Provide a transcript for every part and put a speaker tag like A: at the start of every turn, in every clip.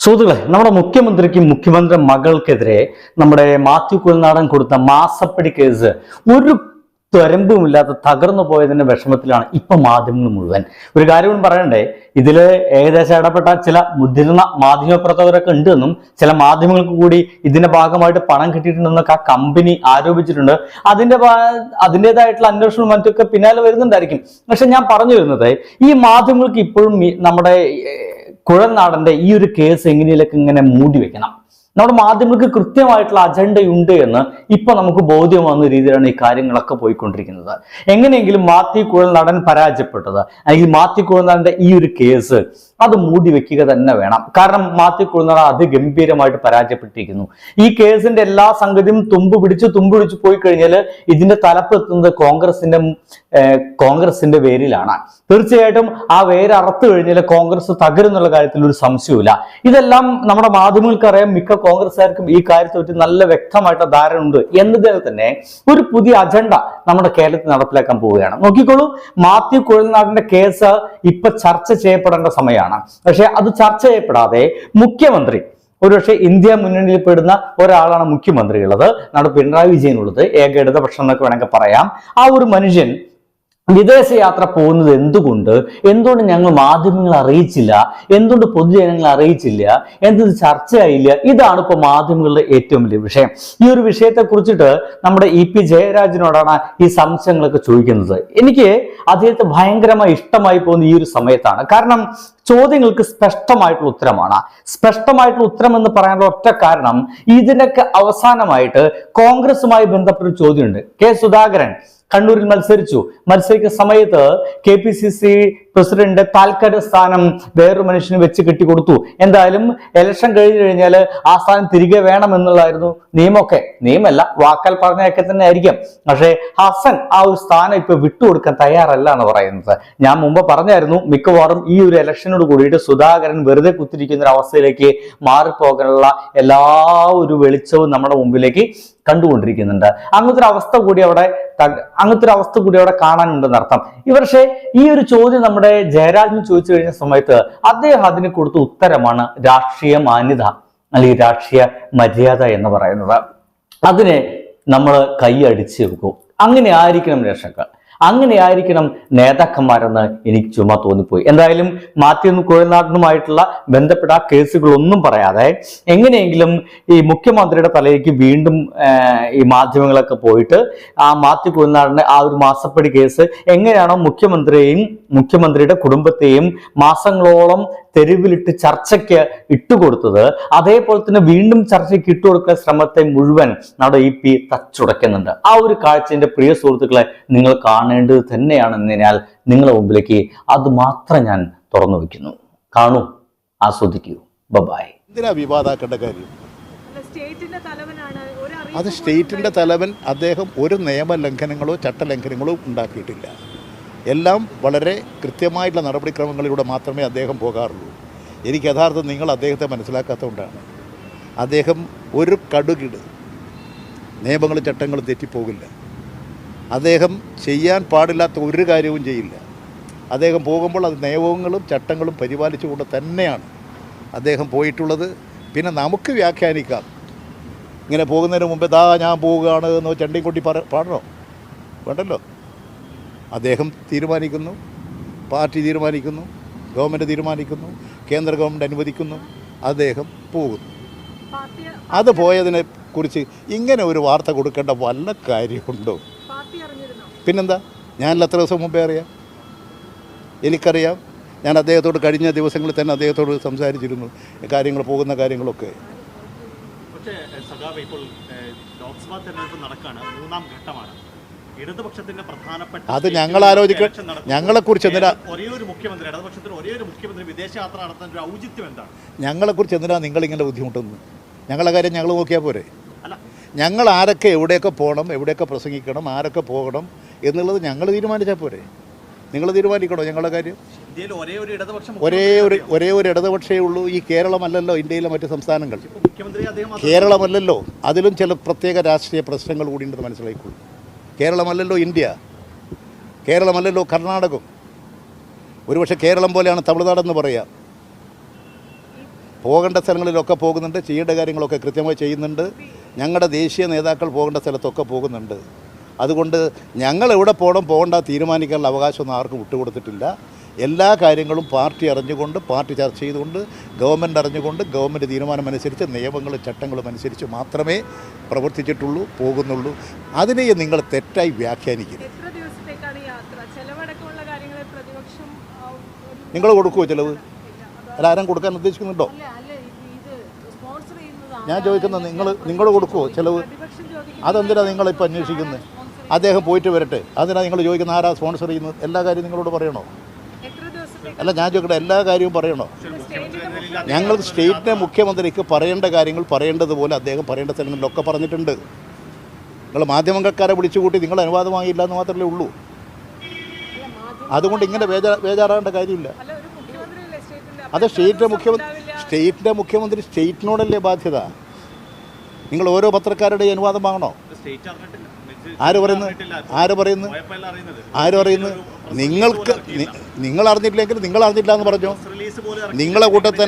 A: സുഹൃത്തുക്കളെ, നമ്മുടെ മുഖ്യമന്ത്രിക്കും മുഖ്യമന്ത്രി മകൾക്കെതിരെ നമ്മുടെ മാത്യു കുഴൽനാടൻ കൊടുത്ത മാസപ്പടി കേസ് ഒരു ത്വരമ്പുമില്ലാതെ തകർന്നു പോയതിന്റെ വിഷമത്തിലാണ് ഇപ്പൊ മാധ്യമങ്ങൾ മുഴുവൻ. ഒരു കാര്യം പറയണ്ടേ, ഇതില് ഏകദേശം ഇടപെട്ട ചില മുതിർന്ന മാധ്യമപ്രവർത്തകരൊക്കെ ഉണ്ടെന്നും ചില മാധ്യമങ്ങൾക്ക് കൂടി ഇതിന്റെ ഭാഗമായിട്ട് പണം കിട്ടിയിട്ടുണ്ടെന്നൊക്കെ ആ കമ്പനി ആരോപിച്ചിട്ടുണ്ട്. അതിൻ്റെതായിട്ടുള്ള അന്വേഷണവും മറ്റൊക്കെ പിന്നാലെ വരുന്നുണ്ടായിരിക്കും. പക്ഷെ ഞാൻ പറഞ്ഞു വരുന്നത്, ഈ മാധ്യമങ്ങൾക്ക് ഇപ്പോഴും നമ്മുടെ കുഴൽനാടന്റെ ഈ ഒരു കേസ് എങ്ങനെയൊക്കെ ഇങ്ങനെ മൂടി വെക്കണം. നമ്മുടെ മാധ്യമങ്ങൾക്ക് കൃത്യമായിട്ടുള്ള അജണ്ടയുണ്ട് എന്ന് ഇപ്പൊ നമുക്ക് ബോധ്യം വന്ന രീതിയിലാണ് ഈ കാര്യങ്ങളൊക്കെ പോയിക്കൊണ്ടിരിക്കുന്നത്. എങ്ങനെയെങ്കിലും മാത്യു കുഴൽനാടൻ പരാജയപ്പെട്ടത്, അല്ലെങ്കിൽ മാത്യു കുഴൽനാടന്റെ ഈ ഒരു കേസ് അത് മൂടി വെക്കുക തന്നെ വേണം. കാരണം മാത്യു കുഴൽനാടൻ അതിഗംഭീരമായിട്ട് പരാജയപ്പെട്ടിരിക്കുന്നു. ഈ കേസിന്റെ എല്ലാ സംഗതിയും തുമ്പ് പിടിച്ച് പോയി കഴിഞ്ഞാൽ ഇതിന്റെ തലപ്പെത്തുന്നത് കോൺഗ്രസിന്റെ വേരിലാണ്. തീർച്ചയായിട്ടും ആ വേര് അറുത്തു കഴിഞ്ഞാൽ കോൺഗ്രസ് തകരുന്നുള്ള കാര്യത്തിൽ ഒരു സംശയവുമില്ല. ഇതെല്ലാം നമ്മുടെ മാധ്യമങ്ങൾക്കറിയാം, മിക്ക കോൺഗ്രസ്സുകാർക്കും ഈ കാര്യത്തെ പറ്റി നല്ല വ്യക്തമായിട്ട് ധാരണ ഉണ്ട് എന്നതിൽ തന്നെ ഒരു പുതിയ അജണ്ട നമ്മുടെ കേരളത്തിൽ നടപ്പിലാക്കാൻ പോവുകയാണ്. നോക്കിക്കോളൂ, മാത്യു കുഴൽനാടന്റെ കേസ് ഇപ്പൊ ചർച്ച ചെയ്യപ്പെടേണ്ട സമയമാണ്. പക്ഷെ അത് ചർച്ച ചെയ്യപ്പെടാതെ മുഖ്യമന്ത്രി, ഒരുപക്ഷെ ഇന്ത്യ മുന്നണിയിൽ പെടുന്ന ഒരാളാണ് മുഖ്യമന്ത്രിയുള്ളത്, നമ്മുടെ പിണറായി വിജയനുള്ളത്, ഏക ഇടതുപക്ഷം എന്നൊക്കെ വേണമെങ്കിൽ പറയാം. ആ ഒരു മനുഷ്യൻ വിദേശയാത്ര പോകുന്നത് എന്തുകൊണ്ട് ഞങ്ങൾ മാധ്യമങ്ങളെ അറിയിച്ചില്ല, എന്തുകൊണ്ട് പൊതുജനങ്ങളെ അറിയിച്ചില്ല, എന്ത് ചർച്ചയായില്ല? ഇതാണ് ഇപ്പോൾ മാധ്യമങ്ങളുടെ ഏറ്റവും വലിയ വിഷയം. ഈ ഒരു വിഷയത്തെ കുറിച്ചിട്ട് നമ്മുടെ ഇ.പി. ജയരാജനോടാണ് ഈ സംശയങ്ങളൊക്കെ ചോദിക്കുന്നത്. എനിക്ക് അദ്ദേഹത്തെ ഭയങ്കരമായി ഇഷ്ടമായി പോകുന്ന ഈ ഒരു സമയത്താണ്. കാരണം ചോദ്യങ്ങൾക്ക് സ്പഷ്ടമായിട്ടുള്ള ഉത്തരമാണ്. സ്പഷ്ടമായിട്ടുള്ള ഉത്തരം എന്ന് പറയാനുള്ള ഒറ്റ കാരണം, ഇതിനൊക്കെ അവസാനമായിട്ട് കോൺഗ്രസുമായി ബന്ധപ്പെട്ട ഒരു ചോദ്യമുണ്ട്. കെ സുധാകരൻ കണ്ണൂരിൽ മത്സരിക്കുന്ന സമയത്ത് KPCC പ്രസിഡന്റ് താൽക്കാലിക സ്ഥാനം വേറൊരു മനുഷ്യന് വെച്ച് കെട്ടിക്കൊടുത്തു. എന്തായാലും ഇലക്ഷൻ കഴിഞ്ഞു കഴിഞ്ഞാൽ ആ സ്ഥാനം തിരികെ വേണം എന്നുള്ളതായിരുന്നു നിയമമല്ല, വാക്കാൽ പറഞ്ഞൊക്കെ തന്നെ ആയിരിക്കും. പക്ഷേ ഹസൻ ആ ഒരു സ്ഥാനം ഇപ്പൊ വിട്ടുകൊടുക്കാൻ തയ്യാറല്ല എന്ന് പറയുന്നത്. ഞാൻ മുമ്പ് പറഞ്ഞായിരുന്നു, മിക്കവാറും ഈ ഒരു ഇലക്ഷനോട് കൂടിയിട്ട് സുധാകരൻ വെറുതെ കുത്തിരിക്കുന്ന ഒരു അവസ്ഥയിലേക്ക് മാറിപ്പോകാനുള്ള എല്ലാ ഒരു വെളിച്ചവും നമ്മുടെ മുമ്പിലേക്ക് കണ്ടുകൊണ്ടിരിക്കുന്നുണ്ട്. അങ്ങനത്തെ ഒരു അവസ്ഥ കൂടി അവിടെ കാണാനുണ്ടെന്ന് അർത്ഥം. പക്ഷേ ഈ ഒരു ചോദ്യം നമ്മുടെ ജയരാജന് ചോദിച്ചു കഴിഞ്ഞ സമയത്ത് അദ്ദേഹം അതിന് കൊടുത്ത ഉത്തരമാണ് രാഷ്ട്രീയ മാന്യത അല്ലെങ്കിൽ രാഷ്ട്രീയ മര്യാദ എന്ന് പറയുന്നത്. അതിനെ നമ്മൾ കൈയടിച്ച് വെക്കും. അങ്ങനെ ആയിരിക്കണം രക്ഷകർ, അങ്ങനെ ആയിരിക്കണം നേതാക്കന്മാരെന്ന് എനിക്ക് ചുമ്മാ തോന്നിപ്പോയി. എന്തായാലും മാത്യു കുഴൽനാടനുമായിട്ടുള്ള ബന്ധപ്പെട്ട കേസുകളൊന്നും പറയാതെ എങ്ങനെയെങ്കിലും ഈ മുഖ്യമന്ത്രിയുടെ തലയിലേക്ക് വീണ്ടും ഈ മാധ്യമങ്ങളൊക്കെ പോയിട്ട് ആ മാത്യു കുഴൽനാടന്റെ ആ ഒരു മാസപ്പടി കേസ് എങ്ങനെയാണോ മുഖ്യമന്ത്രിയുടെ കുടുംബത്തെയും മാസങ്ങളോളം തെരുവിലിട്ട് ചർച്ചയ്ക്ക് ഇട്ടുകൊടുത്തത്, അതേപോലെ തന്നെ വീണ്ടും ചർച്ചയ്ക്ക് ഇട്ടുകൊടുക്കുന്ന ശ്രമത്തെ മുഴുവൻ നമ്മുടെ ഇ.പി. തച്ചുടയ്ക്കുന്നുണ്ട്. ആ ഒരു കാഴ്ച എൻ്റെ പ്രിയ സുഹൃത്തുക്കളെ നിങ്ങൾ കാണേണ്ടത് തന്നെയാണെന്നതിനാൽ നിങ്ങളുടെ മുമ്പിലേക്ക് അത് മാത്രം ഞാൻ തുറന്നു വയ്ക്കുന്നു. കാണൂ, ആസ്വദിക്കൂ. ബൈ.
B: എന്തിനാ വിവാദാക്കേണ്ട കാര്യം? അത് സ്റ്റേറ്റിൻ്റെ തലവൻ. അദ്ദേഹം ഒരു നിയമലംഘനങ്ങളോ ചട്ടലംഘനങ്ങളോ ഉണ്ടാക്കിയിട്ടില്ല. എല്ലാം വളരെ കൃത്യമായിട്ടുള്ള നടപടിക്രമങ്ങളിലൂടെ മാത്രമേ അദ്ദേഹം പോകാറുള്ളൂ. എനിക്ക് യഥാർത്ഥം നിങ്ങൾ അദ്ദേഹത്തെ മനസ്സിലാക്കാത്തതുകൊണ്ടാണ്. അദ്ദേഹം ഒരു കടുകിട് നിയമങ്ങളും ചട്ടങ്ങളും തെറ്റിപ്പോകില്ല. അദ്ദേഹം ചെയ്യാൻ പാടില്ലാത്ത ഒരു കാര്യവും ചെയ്യില്ല. അദ്ദേഹം പോകുമ്പോൾ അത് നിയമങ്ങളും ചട്ടങ്ങളും പരിപാലിച്ചുകൊണ്ട് തന്നെയാണ് അദ്ദേഹം പോയിട്ടുള്ളത്. പിന്നെ നമുക്ക് വ്യാഖ്യാനിക്കാം, ഇങ്ങനെ പോകുന്നതിന് മുമ്പ് ഞാൻ പോവുകയാണ് എന്നോ ചണ്ടിയും കൊട്ടി പാടണോ? വേണ്ടല്ലോ. അദ്ദേഹം തീരുമാനിക്കുന്നു, പാർട്ടി തീരുമാനിക്കുന്നു, ഗവൺമെൻറ് തീരുമാനിക്കുന്നു, കേന്ദ്ര ഗവൺമെൻറ് അനുവദിക്കുന്നു, അദ്ദേഹം പോകുന്നു. അത് പോയതിനെ കുറിച്ച് ഇങ്ങനെ ഒരു വാർത്ത കൊടുക്കേണ്ട വല്ല കാര്യമുണ്ടോ? പിന്നെന്താ? ഞാനല്ല എത്ര ദിവസം മുമ്പേ അറിയാം, എനിക്കറിയാം. ഞാൻ അദ്ദേഹത്തോട് കഴിഞ്ഞ ദിവസങ്ങളിൽ തന്നെ അദ്ദേഹത്തോട് സംസാരിച്ചിരുന്നു കാര്യങ്ങൾ, പോകുന്ന കാര്യങ്ങളൊക്കെ. അത് ഞങ്ങൾ ആലോചിക്കണം. ഞങ്ങളെക്കുറിച്ച് എന്തിനാ നിങ്ങളിങ്ങനെ ബുദ്ധിമുട്ടുന്നത്? ഞങ്ങളെ കാര്യം ഞങ്ങൾ നോക്കിയാൽ പോരെ? ഞങ്ങൾ ആരൊക്കെ എവിടെയൊക്കെ പോകണം, എവിടെയൊക്കെ പ്രസംഗിക്കണം, ആരൊക്കെ പോകണം എന്നുള്ളത് ഞങ്ങൾ തീരുമാനിച്ചാൽ പോരെ? നിങ്ങൾ തീരുമാനിക്കണോ ഞങ്ങളുടെ കാര്യം? ഒരേ ഒരു ഇടതുപക്ഷമേ ഉള്ളൂ. ഈ കേരളമല്ലല്ലോ ഇന്ത്യയിലെ മറ്റ് സംസ്ഥാനങ്ങൾ. കേരളമല്ലല്ലോ, അതിലും ചില പ്രത്യേക രാഷ്ട്രീയ പ്രശ്നങ്ങൾ കൂടി ഉണ്ടെന്ന് മനസ്സിലായിക്കൊള്ളൂ. കേരളമല്ലല്ലോ ഇന്ത്യ, കേരളമല്ലല്ലോ കർണാടകം. ഒരുപക്ഷെ കേരളം പോലെയാണ് തമിഴ്നാടെന്ന് പറയാം. പോകേണ്ട സ്ഥലങ്ങളിലൊക്കെ പോകുന്നുണ്ട്, ചെയ്യേണ്ട കാര്യങ്ങളൊക്കെ കൃത്യമായി ചെയ്യുന്നുണ്ട്. ഞങ്ങളുടെ ദേശീയ നേതാക്കൾ പോകേണ്ട സ്ഥലത്തൊക്കെ പോകുന്നുണ്ട്. അതുകൊണ്ട് ഞങ്ങൾ എവിടെ പോകേണ്ട തീരുമാനിക്കാനുള്ള അവകാശമൊന്നും ആർക്കും വിട്ടുകൊടുത്തിട്ടില്ല. എല്ലാ കാര്യങ്ങളും പാർട്ടി അറിഞ്ഞുകൊണ്ട്, പാർട്ടി ചർച്ച ചെയ്തുകൊണ്ട്, ഗവൺമെൻറ് അറിഞ്ഞുകൊണ്ട്, ഗവൺമെൻറ് തീരുമാനമനുസരിച്ച്, നിയമങ്ങളും ചട്ടങ്ങളും അനുസരിച്ച് മാത്രമേ പ്രവർത്തിച്ചിട്ടുള്ളൂ, പോകുന്നുള്ളൂ. അതിനെ നിങ്ങൾ തെറ്റായി വ്യാഖ്യാനിക്കരുത്. നിങ്ങൾ കൊടുക്കുമോ ചിലവ്? അല്ല, ആരും കൊടുക്കാൻ ഉദ്ദേശിക്കുന്നുണ്ടോ? ഞാൻ ചോദിക്കുന്നത് നിങ്ങൾ കൊടുക്കുമോ ചിലവ്? അതെന്തിനാണ് നിങ്ങളിപ്പോൾ അന്വേഷിക്കുന്നത്? അദ്ദേഹം പോയിട്ട് വരട്ടെ, അതിനാണ് നിങ്ങൾ ചോദിക്കുന്നത് ആരാ സ്പോൺസർ ചെയ്യുന്നത്? എല്ലാ കാര്യവും നിങ്ങളോട് പറയണോ? അല്ല, ഞാൻ ചോദിക്കട്ടെ, എല്ലാ കാര്യവും പറയണോ? ഞങ്ങൾ സ്റ്റേറ്റിലെ മുഖ്യമന്ത്രിക്ക് പറയേണ്ട കാര്യങ്ങൾ പറയേണ്ടതുപോലെ അദ്ദേഹം പറയേണ്ട സ്ഥലങ്ങളിലൊക്കെ പറഞ്ഞിട്ടുണ്ട്. നിങ്ങൾ മാധ്യമക്കാരെ വിളിച്ചുകൂട്ടി നിങ്ങൾ അനുവാദം വാങ്ങിയില്ല എന്ന് മാത്രമേ ഉള്ളൂ. അതുകൊണ്ട് ഇങ്ങനെ ബേജാറാകേണ്ട കാര്യമില്ല. അത് സ്റ്റേറ്റിൻ്റെ മുഖ്യമന്ത്രി സ്റ്റേറ്റിനോടല്ലേ ബാധ്യത? നിങ്ങൾ ഓരോ പത്രക്കാരുടെയും അനുവാദം വാങ്ങണോ? ആര് പറയുന്നു? നിങ്ങൾ അറിഞ്ഞിട്ടില്ലെങ്കിൽ നിങ്ങൾ അറിഞ്ഞില്ല എന്ന് പറഞ്ഞോ. നിങ്ങളെ കൂട്ടത്തിൽ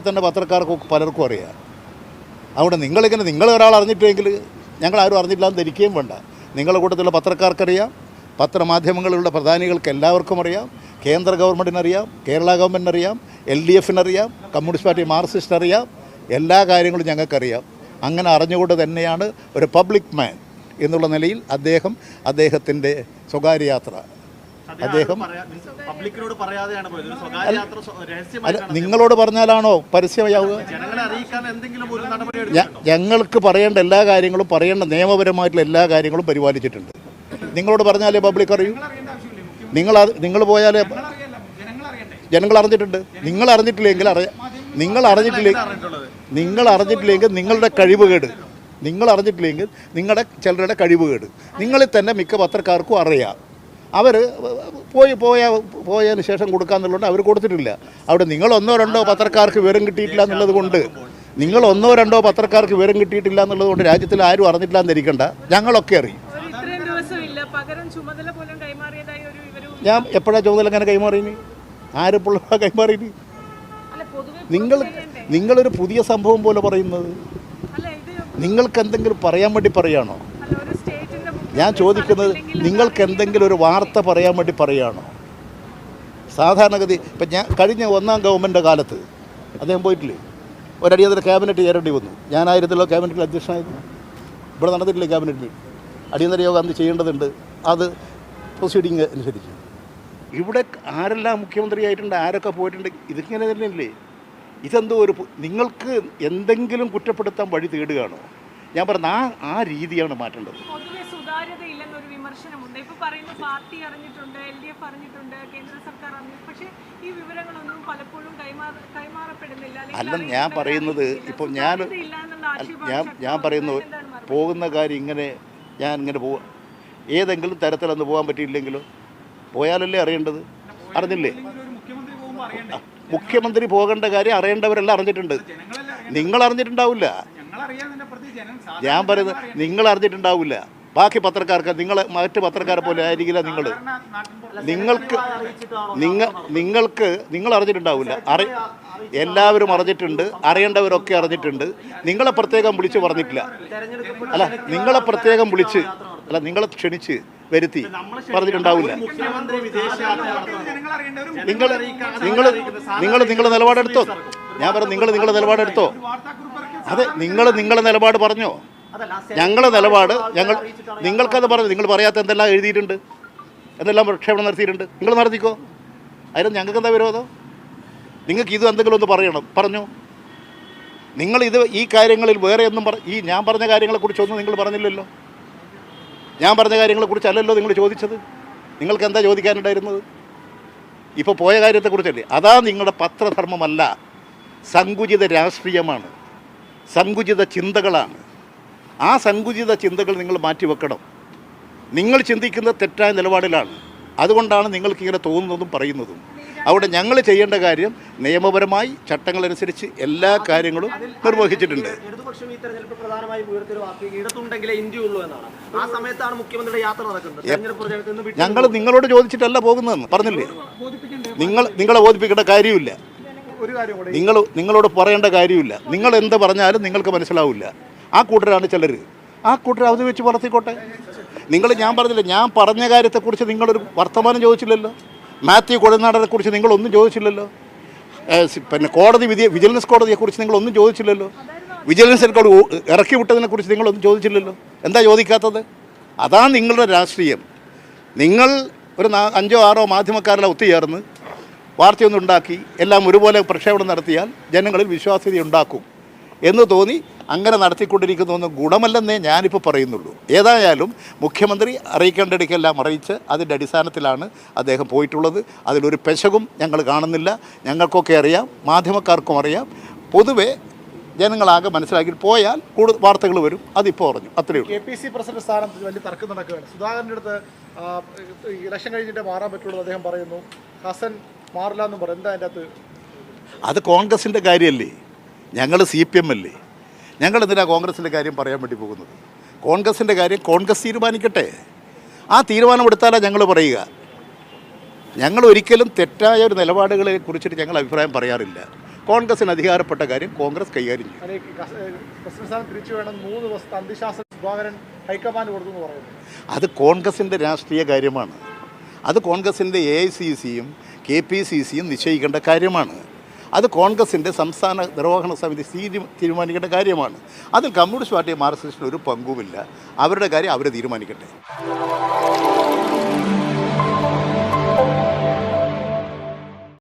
B: തന്നെ പത്രക്കാർക്ക് പലർക്കും അറിയാം. അതുകൊണ്ട് നിങ്ങൾ ഒരാൾ അറിഞ്ഞിട്ടില്ലെങ്കിൽ ഞങ്ങൾ ആരും അറിഞ്ഞില്ല എന്ന് ധരിക്കുകയും വേണ്ട. നിങ്ങളുടെ കൂട്ടത്തിലുള്ള പത്രക്കാർക്കറിയാം, പത്രമാധ്യമങ്ങളിലുള്ള പ്രധാനികൾക്ക് എല്ലാവർക്കും അറിയാം, കേന്ദ്ര ഗവൺമെൻറ്റിനറിയാം, കേരള ഗവൺമെൻറ്റിനറിയാം, LDFിനറിയാം, കമ്മ്യൂണിസ്റ്റ് പാർട്ടി മാർക്സിസ്റ്റിനറിയാം. എല്ലാ കാര്യങ്ങളും ഞങ്ങൾക്കറിയാം. അങ്ങനെ അറിഞ്ഞുകൊണ്ട് തന്നെയാണ് ഒരു പബ്ലിക് മാൻ എന്നുള്ള നിലയിൽ അദ്ദേഹത്തിൻ്റെ സ്വകാര്യ യാത്ര നിങ്ങളോട് പറഞ്ഞാലാണോ പരസ്യമാവുക? ഞങ്ങൾക്ക് പറയേണ്ട എല്ലാ കാര്യങ്ങളും, പറയേണ്ട നിയമപരമായിട്ടുള്ള എല്ലാ കാര്യങ്ങളും പരിപാലിച്ചിട്ടുണ്ട്. നിങ്ങളോട് പറഞ്ഞാലേ പബ്ലിക് അറിയൂ. നിങ്ങൾ പോയാലേ ജനങ്ങൾ അറിഞ്ഞിട്ടുണ്ട്. നിങ്ങൾ അറിഞ്ഞിട്ടില്ലെങ്കിൽ നിങ്ങളുടെ കഴിവുകേട്, നിങ്ങളുടെ ചിലരുടെ കഴിവുകേട് നിങ്ങളിൽ തന്നെ മിക്ക പത്രക്കാർക്കും അറിയാം. അവർ പോയതിന് ശേഷം കൊടുക്കാമെന്നുള്ളത് അവർ കൊടുത്തിട്ടില്ല. അവിടെ നിങ്ങൾ ഒന്നോ രണ്ടോ പത്രക്കാർക്ക് വിവരം കിട്ടിയിട്ടില്ല എന്നുള്ളത് കൊണ്ട് രാജ്യത്തിൽ ആരും അറിഞ്ഞിട്ടില്ല എന്നിരിക്കണ്ട. ഞങ്ങളൊക്കെ അറിയും. ഞാൻ എപ്പോഴാണ് ചുമതല അങ്ങനെ കൈമാറിയിന്? ആരെപ്പോഴാണ് കൈമാറിയിന്? നിങ്ങളൊരു പുതിയ സംഭവം പോലെ പറയുന്നത്. നിങ്ങൾക്ക് എന്തെങ്കിലും പറയാൻ വേണ്ടി പറയുകയാണോ? ഞാൻ ചോദിക്കുന്നത്, നിങ്ങൾക്ക് എന്തെങ്കിലും ഒരു വാർത്ത പറയാൻ വേണ്ടി പറയുകയാണോ? സാധാരണഗതി ഇപ്പം ഞാൻ കഴിഞ്ഞ 1ാം ഗവൺമെൻറ് കാലത്ത് അദ്ദേഹം പോയിട്ടില്ലേ, ഒരടിയന്തര ക്യാബിനറ്റ് ചേരേണ്ടി വന്നു. ഞാനായിരുന്നല്ലോ ക്യാബിനറ്റിൽ അധ്യക്ഷനായിരുന്നു. ഇവിടെ നടന്നിട്ടില്ലേ ക്യാബിനറ്റിൽ? അടിയന്തര യോഗം അന്ന് ചെയ്യേണ്ടതുണ്ട്. അത് പ്രൊസീഡിങ് അനുസരിച്ച് ഇവിടെ ആരെല്ലാം മുഖ്യമന്ത്രിയായിട്ടുണ്ട്, ആരൊക്കെ പോയിട്ടുണ്ട്, ഇതിങ്ങനെ തന്നെയല്ലേ? ഇതെന്തോ നിങ്ങൾക്ക് എന്തെങ്കിലും കുറ്റപ്പെടുത്താൻ വഴി തേടുകയാണോ? ഞാൻ പറഞ്ഞ ആ രീതിയാണ് മാറ്റേണ്ടത്. അല്ല, ഞാൻ പറയുന്നത് ഇപ്പോൾ ഞാൻ പറയുന്നു പോകുന്ന കാര്യം ഇങ്ങനെ പോവുക. ഏതെങ്കിലും തരത്തിലൊന്ന് പോകാൻ പറ്റിയില്ലെങ്കിലോ? പോയാലല്ലേ അറിയേണ്ടത്. അറിഞ്ഞില്ലേ? മുഖ്യമന്ത്രി പോകേണ്ട കാര്യം അറിയേണ്ടവരെല്ലാം അറിഞ്ഞിട്ടുണ്ട്. നിങ്ങൾ അറിഞ്ഞിട്ടുണ്ടാവില്ല. ഞാൻ പറയുന്നത് നിങ്ങൾ അറിഞ്ഞിട്ടുണ്ടാവില്ല. ബാക്കി പത്രക്കാർക്ക്, മറ്റ് പത്രക്കാരെ പോലെ ആയിരിക്കില്ല. നിങ്ങൾ അറിഞ്ഞിട്ടുണ്ടാവില്ല. എല്ലാവരും അറിഞ്ഞിട്ടുണ്ട്. അറിയേണ്ടവരൊക്കെ അറിഞ്ഞിട്ടുണ്ട്. നിങ്ങളെ പ്രത്യേകം വിളിച്ച് പറഞ്ഞിട്ടില്ല. നിങ്ങളെ ക്ഷണിച്ച് വരുത്തി പറഞ്ഞിട്ടുണ്ടാവില്ല. നിങ്ങൾ നിലപാടെടുത്തോ? ഞാൻ പറഞ്ഞു നിങ്ങളുടെ നിലപാടെടുത്തോ? അതെ, നിങ്ങളുടെ നിലപാട് പറഞ്ഞോ? ഞങ്ങളുടെ നിലപാട് നിങ്ങൾക്കത് പറഞ്ഞു. നിങ്ങൾ പറയാത്ത എന്തെല്ലാം എഴുതിയിട്ടുണ്ട്, എന്തെല്ലാം പ്രക്ഷേപണം നടത്തിയിട്ടുണ്ട്. നിങ്ങൾ നടത്തിക്കോ. അതിന് ഞങ്ങൾക്ക് എന്താ വിരോധം? നിങ്ങൾക്ക് ഇത് എന്തെങ്കിലും ഒന്ന് പറഞ്ഞോ. ഈ കാര്യങ്ങളിൽ വേറെ ഒന്നും ഞാൻ പറഞ്ഞ കാര്യങ്ങളെക്കുറിച്ചൊന്നും നിങ്ങൾ പറഞ്ഞില്ലല്ലോ. ഞാൻ പറഞ്ഞ കാര്യങ്ങളെക്കുറിച്ചല്ലല്ലോ നിങ്ങൾ ചോദിച്ചത്. നിങ്ങൾക്ക് എന്താ ചോദിക്കാനുണ്ടായിരുന്നത്? ഇപ്പോൾ പോയ കാര്യത്തെക്കുറിച്ചല്ലേ? അതാ നിങ്ങളുടെ പത്രധർമ്മമല്ല, സങ്കുചിത രാഷ്ട്രീയമാണ്, സങ്കുചിത ചിന്തകളാണ്. ആ സങ്കുചിത ചിന്തകൾ നിങ്ങൾ മാറ്റിവെക്കണം. നിങ്ങൾ ചിന്തിക്കുന്നത് തെറ്റായ നിലപാടിലാണ്. അതുകൊണ്ടാണ് നിങ്ങൾക്കിങ്ങനെ തോന്നുന്നതും പറയുന്നതും. അവിടെ ഞങ്ങൾ ചെയ്യേണ്ട കാര്യം നിയമപരമായി ചട്ടങ്ങളനുസരിച്ച് എല്ലാ കാര്യങ്ങളും നിർവഹിച്ചിട്ടുണ്ട്. ഞങ്ങൾ നിങ്ങളോട് ചോദിച്ചിട്ടല്ല പോകുന്നതെന്ന് പറഞ്ഞില്ലേ? നിങ്ങളെ ബോധിപ്പിക്കേണ്ട കാര്യമില്ല.
C: ഒരു കാര്യം കൂടി
B: നിങ്ങളോട് പറയേണ്ട കാര്യമില്ല. നിങ്ങൾ എന്ത് പറഞ്ഞാലും നിങ്ങൾക്ക് മനസ്സിലാവില്ല. ആ കൂട്ടരാണ് ചിലർ. ആ കൂട്ടർ അത് വെച്ച് വളർത്തിക്കോട്ടെ. ഞാൻ പറഞ്ഞില്ല, ഞാൻ പറഞ്ഞ കാര്യത്തെക്കുറിച്ച് നിങ്ങളൊരു വർത്തമാനം ചോദിച്ചില്ലല്ലോ. മാത്യു കുഴൽനാടനെക്കുറിച്ച് നിങ്ങളൊന്നും ചോദിച്ചില്ലല്ലോ. പിന്നെ വിജിലൻസ് കോടതിയെക്കുറിച്ച് നിങ്ങളൊന്നും ചോദിച്ചില്ലല്ലോ. വിജിലൻസ് ഇറക്കി വിട്ടതിനെക്കുറിച്ച് നിങ്ങളൊന്നും ചോദിച്ചില്ലല്ലോ. എന്താ ചോദിക്കാത്തത്? അതാണ് നിങ്ങളുടെ രാഷ്ട്രീയം. നിങ്ങൾ ഒരു 5-6 മാധ്യമക്കാരെല്ലാം ഒത്തുചേർന്ന് വാർത്തയൊന്നും ഉണ്ടാക്കി എല്ലാം ഒരുപോലെ പ്രക്ഷേപണം നടത്തിയാൽ ജനങ്ങളിൽ വിശ്വാസ്യത ഉണ്ടാക്കും എന്ന് തോന്നി അങ്ങനെ നടത്തിക്കൊണ്ടിരിക്കുന്നതൊന്നും ഗുണമല്ലെന്നേ ഞാനിപ്പോൾ പറയുന്നുള്ളൂ. ഏതായാലും മുഖ്യമന്ത്രി അറിയിക്കേണ്ടിടയ്ക്കെല്ലാം അറിയിച്ച് അതിൻ്റെ അടിസ്ഥാനത്തിലാണ് അദ്ദേഹം പോയിട്ടുള്ളത്. അതിലൊരു പെശകും ഞങ്ങൾ കാണുന്നില്ല. ഞങ്ങൾക്കൊക്കെ അറിയാം, മാധ്യമക്കാർക്കും അറിയാം. പൊതുവെ ജനങ്ങളാകെ മനസ്സിലാക്കി പോയാൽ കൂടുതൽ വാർത്തകൾ വരും. അതിപ്പോൾ പറഞ്ഞു, അത്രയേ ഉള്ളൂ.
C: KPC പ്രസിഡന്റ് സ്ഥാനം വലിയ തർക്കം നടക്കുകയാണ്. സുധാകരൻ്റെ അടുത്ത് ഇലക്ഷൻ കഴിഞ്ഞിട്ട് മാറാൻ പറ്റുള്ളൂ അദ്ദേഹം പറയുന്നു. ഹസൻ മാറില്ല എന്നും പറയും. എന്താ അതിൻ്റെ അകത്ത്?
B: അത് കോൺഗ്രസിൻ്റെ കാര്യമല്ലേ? ഞങ്ങൾ CPM അല്ലേ? ഞങ്ങൾ എന്തിനാണ് കോൺഗ്രസിൻ്റെ കാര്യം പറയാൻ വേണ്ടി പോകുന്നത്? കോൺഗ്രസിൻ്റെ കാര്യം കോൺഗ്രസ് തീരുമാനിക്കട്ടെ. ആ തീരുമാനമെടുത്താലാണ് ഞങ്ങൾ പറയുക. ഞങ്ങൾ ഒരിക്കലും തെറ്റായ ഒരു നിലപാടുകളെ കുറിച്ചിട്ട് ഞങ്ങൾ അഭിപ്രായം പറയാറില്ല. കോൺഗ്രസിന് അധികാരപ്പെട്ട കാര്യം കോൺഗ്രസ് കൈകാര്യം ചെയ്യും.
C: പ്രസിഡന്റ് സ്ഥാനം തിരിച്ചു വേണം 3 ദിവസത്തെ അന്ത്യശാസനം സുധാകരൻ ഹൈക്കമാൻഡ് കൊടുത്തു എന്ന് പറയുന്നു.
B: അത് കോൺഗ്രസിൻ്റെ രാഷ്ട്രീയ കാര്യമാണ്. അത് കോൺഗ്രസിൻ്റെ AICCയും KPCCയും നിശ്ചയിക്കേണ്ട കാര്യമാണ്. അത് കോൺഗ്രസിൻ്റെ സംസ്ഥാന നിർവഹണ സമിതി തീരുമാനിക്കേണ്ട കാര്യമാണ്. അതിൽ കമ്മ്യൂണിസ്റ്റ് പാർട്ടി മാർക്സിസ്റ്റിന് ഒരു പങ്കുമില്ല. അവരുടെ കാര്യം അവർ തീരുമാനിക്കട്ടെ.